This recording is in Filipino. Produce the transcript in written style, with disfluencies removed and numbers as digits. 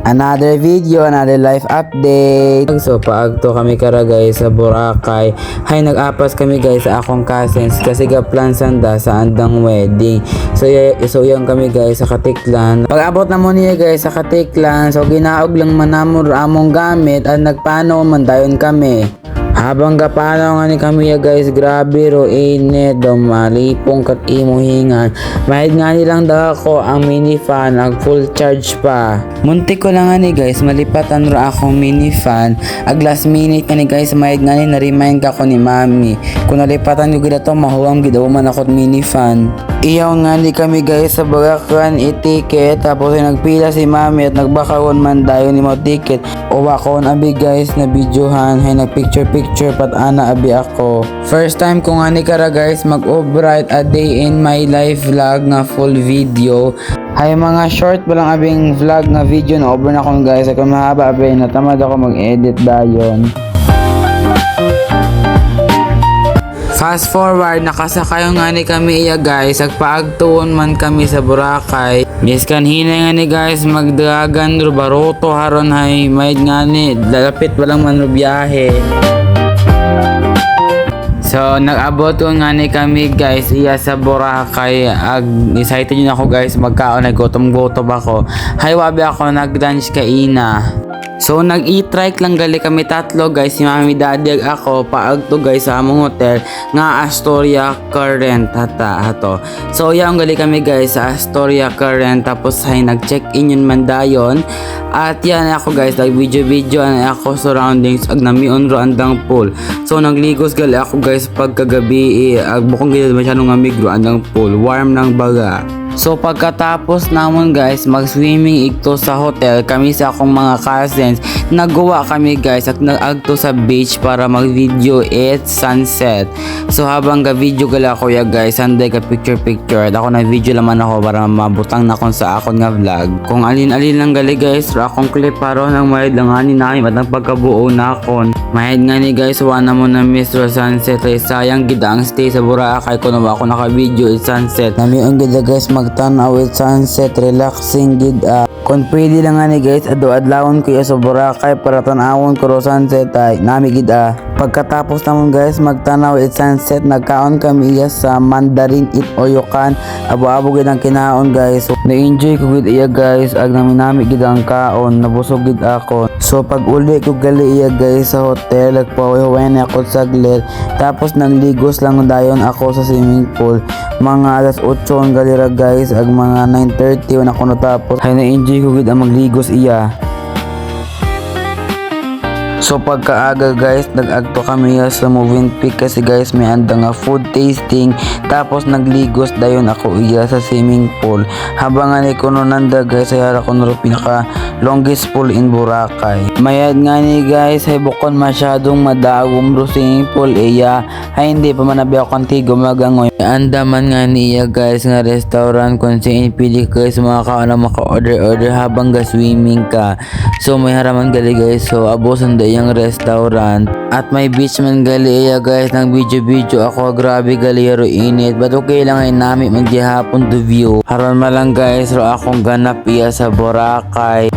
Another video, another life update. So paagto kami kara guys sa Boracay. Hay nag-apas kami guys sa akong cousins kasi ga-plan sanda sa andang wedding. So yan kami guys sa Katiklan. Pag-abot na mo niya guys sa Katiklan, so ginaog lang manamor among gamit at nagpano man dayon kami. Habang gapanaw nga ni kami ya guys, grabe ro init do malipong kat imo hingan. Mahid nga nilang daw ako ang mini fan, ag full charge pa. Muntik ko lang nga ni guys, malipatan ro akong mini fan. Ag last minute nga ni guys, mahid nga ni na-remind ka ko ni mami. Kung nalipatan ko gila to, mahuwang gidaw man ako mini fan. Iyaw nga ni kami guys sa Bagakan i-ticket, tapos ay nagpila si mami at nagbakawon man dayon ni mo ticket. O wakon abi guys na videohan, hay nagpicture pat ana abi ako. First time ko nga ni kara guys mag-obright a day in my life vlog nga full video. Hay mga short ba lang abing vlog nga video na over na ko guys. Kung mahaba abi natamad ako mag-edit dayon. Fast forward, nakasakayo nga ni kami iya guys, agpaagtuon man kami sa Boracay. Miskan hinay nga ni guys, magdagan ro baroto haron hay, may nga ni, lalapit walang man ro biyahe. So nag-abot ko nga ni kami guys iya sa Boracay. Excited yun ako guys, magkaon, naggutom-gutom ako. Hay wabi ako nag-lunch kaina. So nag-e-trike lang gali kami tatlo guys, si mami daddy ag ako paagto guys sa among hotel nga Astoria Current hato. So yaong gali kami guys sa Astoria Current, tapos ay nag-check-in yun man dayon. At yan ako guys, nag-video na ako surroundings ag namion ro andang pool. So nagligos gali ako guys pagkagabi ag bukong gid masyadong amigro andang pool, warm ng baga. So pagkatapos namon guys mag-swimming igto sa hotel, kami sa akong mga cousins naggawa kami guys at nag-agto sa beach para mag-video at sunset. So habang ga-video gala ko ya guys, sanday ka picture at ako na video laman ako para mabutang na kon sa akon nga vlog. Kung alin-alin lang gali guys, ra akong clip paro nang mahid lang ani namin at nagpagkabuo na akon. Mahid nga ni guys, wala mo na Mr. Sunset ay sayang gid ang stay sa Boracay kuno ako naka-video at sunset. Nami ang gid guys magtanaw at sunset, relaxing gid. Kung pwede lang nga ni guys, adlawon ko ya sa Boracay para tanawon ko ro sunset ay nami gid. Pagkatapos namon guys magtanaw at sunset, nagkaon kami iya sa Mandarin Eat Oyokan. Abo-abo gid ang kinaon guys. So, na-enjoy ko gid iya guys, ag nami gid ang kaon, nabusog gid ako. So pag uli ko gali iya guys sa hotel, nagpawihawayan ako saglit, tapos nangligos lang dayon ako sa swimming pool. Mga alas 8 ang galira guys, ag mga 9:30 na ako natapos. Hay na-enjoy ko gid ang magligos iya. So pagkaaga guys, nag-agto kami sa Movenpick kasi guys may anda nga food tasting, tapos nagligos dayon ako iya sa swimming pool. Habang ani kuno nanda guys, ay ara kuno pinaka longest pool in Boracay. Mayad nga ni guys, hay bukon masyadong madagom ro swimming pool iya, hay hindi pa man abi ako kantigo magangoy. Anda man nga niya guys nga restaurant kung saan pili guys mga kaano maka-order habang ga swimming ka. So may haraman gali guys, so abosan yung restaurant at may beach man gali iya guys. Nang video ako, grabe gali ro init, but okay lang ay nami man gihapon to view. Haron man lang guys ro akong ganap iya sa Boracay.